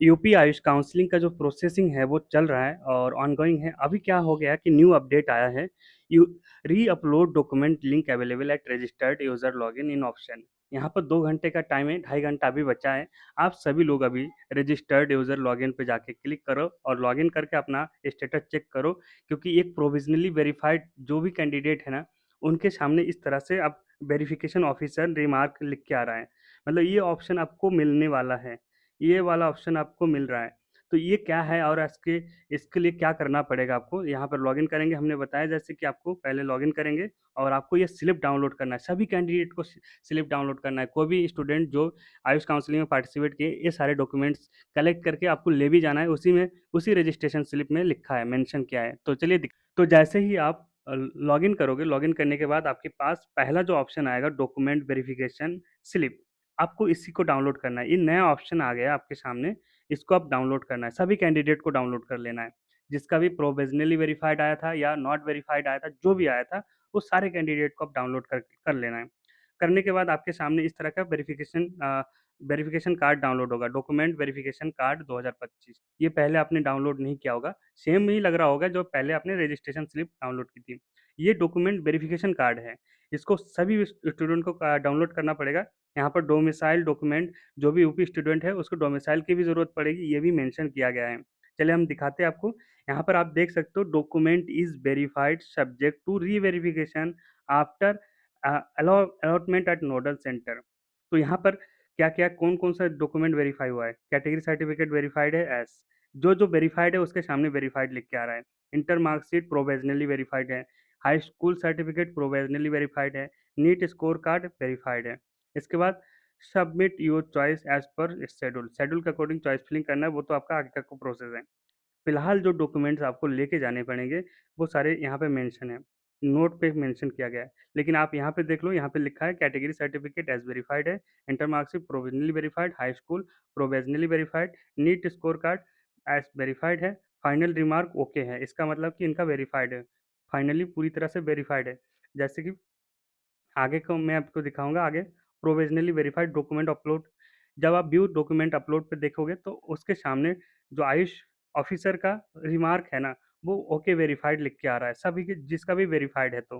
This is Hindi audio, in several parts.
यूपी आयुष काउंसलिंग का जो प्रोसेसिंग है वो चल रहा है और ऑनगोइंग है। अभी क्या हो गया कि न्यू अपडेट आया है। यू री upload document link available at registered user login in option. यहाँ पर 2 घंटे का टाइम है, 2.5 घंटा अभी बचा है। आप सभी लोग अभी रजिस्टर्ड यूजर लॉगिन पे जाके क्लिक करो और लॉगिन करके अपना स्टेटस चेक करो, क्योंकि एक प्रोविजनली वेरीफाइड जो भी कैंडिडेट है ना, उनके सामने इस तरह से अब वेरिफिकेशन ऑफिसर रिमार्क लिख के आ रहा है। मतलब ये ऑप्शन आपको मिलने वाला है, ये वाला ऑप्शन आपको मिल रहा है। तो ये क्या है और इसके लिए क्या करना पड़ेगा आपको, यहाँ पर लॉगिन करेंगे। हमने बताया जैसे कि आपको पहले लॉगिन करेंगे और आपको ये स्लिप डाउनलोड करना है। सभी कैंडिडेट को स्लिप डाउनलोड करना है। कोई भी स्टूडेंट जो आयुष काउंसलिंग में पार्टिसिपेट किए, ये सारे डॉक्यूमेंट्स कलेक्ट करके आपको ले भी जाना है। उसी रजिस्ट्रेशन स्लिप में लिखा है, मेंशन किया है। तो चलिए तो जैसे ही आप लॉगिन करोगे, लॉगिन करने के बाद आपके पास पहला जो ऑप्शन आएगा डॉक्यूमेंट वेरिफिकेशन स्लिप, आपको इसी को डाउनलोड करना है। ये नया ऑप्शन आ गया आपके सामने, इसको आप डाउनलोड करना है। सभी कैंडिडेट को डाउनलोड कर लेना है। जिसका भी प्रोविजनली वेरीफाइड आया था या नॉट वेरीफाइड आया था, जो भी आया था, वो सारे कैंडिडेट को आप डाउनलोड कर लेना है। करने के बाद आपके सामने इस तरह का वेरिफिकेशन कार्ड डाउनलोड होगा, डॉक्यूमेंट वेरिफिकेशन कार्ड 2025। ये पहले आपने डाउनलोड नहीं किया होगा, सेम ही लग रहा होगा जो पहले आपने रजिस्ट्रेशन स्लिप डाउनलोड की थी। ये डॉक्यूमेंट वेरिफिकेशन कार्ड है, इसको सभी स्टूडेंट को डाउनलोड करना पड़ेगा। यहाँ पर डोमिसाइल डॉक्यूमेंट, जो भी यूपी स्टूडेंट है उसको डोमिसाइल की भी ज़रूरत पड़ेगी, ये भी मेंशन किया गया है। चलिए हम दिखाते हैं आपको। यहाँ पर आप देख सकते हो document is verified subject to reverification after allotment at nodal centre. तो यहाँ पर क्या-क्या कौन-कौन सा डॉक्यूमेंट वेरीफाई हुआ है। कैटेगरी सर्टिफिकेट वेरीफाइड है एस, जो वेरीफाइड है उसके सामने वेरीफाइड लिख के आ रहा है। इंटर मार्कशीट प्रोविजनली वेरीफाइड है। High school certificate provisionally verified है। नीट स्कोर कार्ड वेरीफाइड है। इसके बाद सबमिट योर चॉइस एज पर शेड्यूल, शेड्यूल के अकॉर्डिंग चॉइस फिलिंग करना है, वो तो आपका आगे का प्रोसेस है। फिलहाल जो डॉक्यूमेंट्स आपको लेके जाने पड़ेंगे वो सारे यहाँ पे मेंशन है, नोट पे मेंशन किया गया है। लेकिन आप यहाँ पे देख लो, यहाँ पे लिखा है कैटेगरी सर्टिफिकेट एज वेरीफाइड है, inter marksheet provisionally verified, high school provisionally verified, NEET score card as verified है, फाइनल रिमार्क ओके है। इसका मतलब कि इनका वेरीफाइड है, फाइनली पूरी तरह से वेरीफाइड है। जैसे कि आगे को मैं आपको दिखाऊँगा आगे, प्रोविज़नली वेरिफाइड डॉक्यूमेंट अपलोड। जब आप व्यू डॉक्यूमेंट अपलोड पे देखोगे तो उसके सामने जो आयुष ऑफ़िसर का रिमार्क है ना, वो ओके वेरिफाइड लिख के आ रहा है, सभी के जिसका भी वेरिफाइड है तो।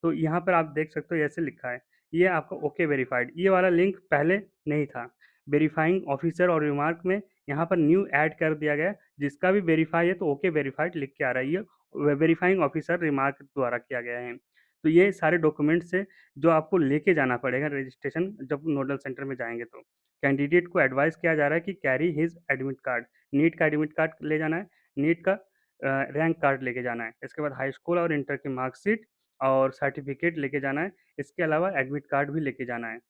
तो यहाँ पर आप देख सकते हो ऐसे लिखा है, ये आपका ओके वेरिफाइड। ये वाला लिंक पहले नहीं था। वेरीफाइंग ऑफ़िसर और रिमार्क में यहाँ पर न्यू ऐड कर दिया गया है, जिसका भी वेरीफाई है तो ओके वेरिफाइड लिख के आ रहा है। ये वेरीफाइंग ऑफ़िसर रिमार्क द्वारा किया गया है। तो ये सारे डॉक्यूमेंट्स से जो आपको लेके जाना पड़ेगा रजिस्ट्रेशन जब नोडल सेंटर में जाएँगे तो। कैंडिडेट को एडवाइस किया जा रहा है कि carry his admit card, NEET का एडमिट कार्ड ले जाना है, नीट का रैंक कार्ड लेके जाना है। इसके बाद हाई स्कूल और इंटर की मार्कशीट और सर्टिफिकेट लेके जाना है। इसके अलावा एडमिट कार्ड भी लेके जाना है,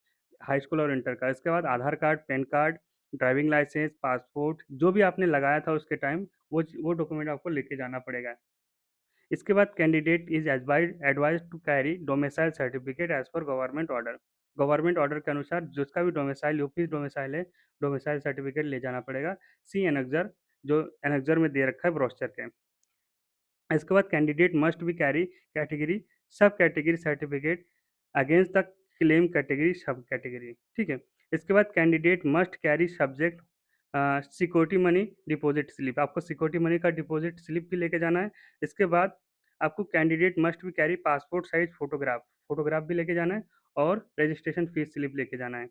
हाई स्कूल और इंटर का। इसके बाद Aadhaar card, PAN card, driving licence, passport, जो भी आपने लगाया था उसके टाइम, वो डॉक्यूमेंट आपको लेके जाना पड़ेगा। इसके बाद candidate is advise to carry domicile certificate as पर गवर्नमेंट ऑर्डर। गवर्नमेंट ऑर्डर के अनुसार जिसका भी डोमिसाइल यूपी डोमिसाइल है, डोमिसाइल सर्टिफिकेट ले जाना पड़ेगा। सी एनेक्जर, जो एनेक्जर में दे रखा है ब्रोस्टर के। इसके बाद कैंडिडेट मस्ट भी कैरी कैटेगरी सब category certificate against the claim category सब कैटेगरी। ठीक है। इसके बाद candidate must carry subject security money deposit slip, आपको सिक्योरिटी मनी का डिपॉजिट स्लिप भी लेके जाना है। इसके बाद आपको कैंडिडेट मस्ट भी कैरी पासपोर्ट साइज फोटोग्राफ भी लेके जाना है और रजिस्ट्रेशन फीस स्लिप लेके जाना है।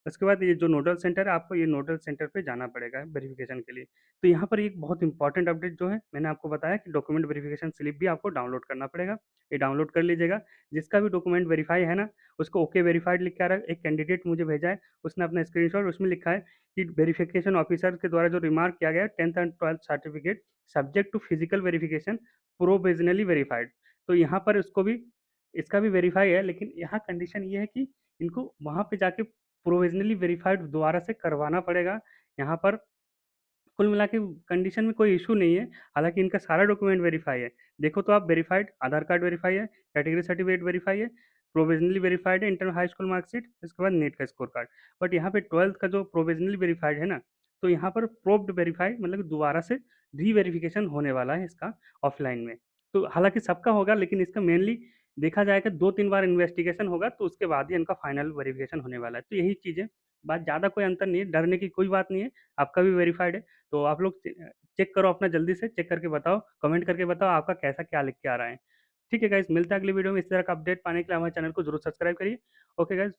उसके बाद ये जो नोडल सेंटर है, आपको ये नोडल सेंटर पे जाना पड़ेगा वेरिफिकेशन के लिए। तो यहाँ पर एक बहुत इंपॉर्टेंट अपडेट जो है, मैंने आपको बताया कि डॉक्यूमेंट वेरिफिकेशन स्लिप भी आपको डाउनलोड करना पड़ेगा। ये डाउनलोड कर लीजिएगा। जिसका भी डॉक्यूमेंट वेरीफाई है ना, उसको ओके वेरीफाइड लिख के आ रहा है। एक कैंडिडेट मुझे भेजा है, उसने अपना स्क्रीनशॉट, उसमें लिखा है कि वेरिफिकेशन ऑफिसर के द्वारा जो रिमार्क किया गया है 10th and 12th certificate subject to physical verification provisionally verified. तो यहाँ पर इसको भी, इसका भी वेरीफाई है, लेकिन यहाँ कंडीशन ये है कि इनको वहाँ पे जाके प्रोविजनली वेरीफाइड दोबारा से करवाना पड़ेगा। यहाँ पर कुल मिला के कंडीशन में कोई इशू नहीं है, हालाँकि इनका सारा डॉक्यूमेंट वेरीफाई है। देखो तो आप वेरीफाइड, आधार कार्ड वेरीफाई है, कैटेगरी सर्टिफिकेट वेरीफाई है, प्रोविज़नली वेरीफाइड है, इंटर हाई स्कूल मार्कशीट, इसके बाद नीट का स्कोर कार्ड। बट यहाँ पे 12th का जो प्रोविज़नली वेरीफाइड है ना, तो यहाँ पर प्रोब्ड वेरीफाई मतलब दोबारा से री-वेरिफिकेशन होने वाला है इसका ऑफ़लाइन में। तो हालाँकि सबका होगा, लेकिन इसका मेनली देखा जाएगा 2-3 बार इन्वेस्टिगेशन होगा, तो उसके बाद ही इनका फाइनल वेरिफिकेशन होने वाला है। तो यही चीज़ें बात ज़्यादा कोई अंतर नहीं है, डरने की कोई बात नहीं है, आपका भी वेरीफाइड है। तो आप लोग चेक करो अपना, जल्दी से चेक करके बताओ, कमेंट करके बताओ आपका कैसा क्या लिख के आ रहा है। ठीक है गाइस, मिलते हैं अगली वीडियो में। इस तरह का अपडेट पाने के लिए हमारे चैनल को जरूर सब्सक्राइब करिए। Okay guys.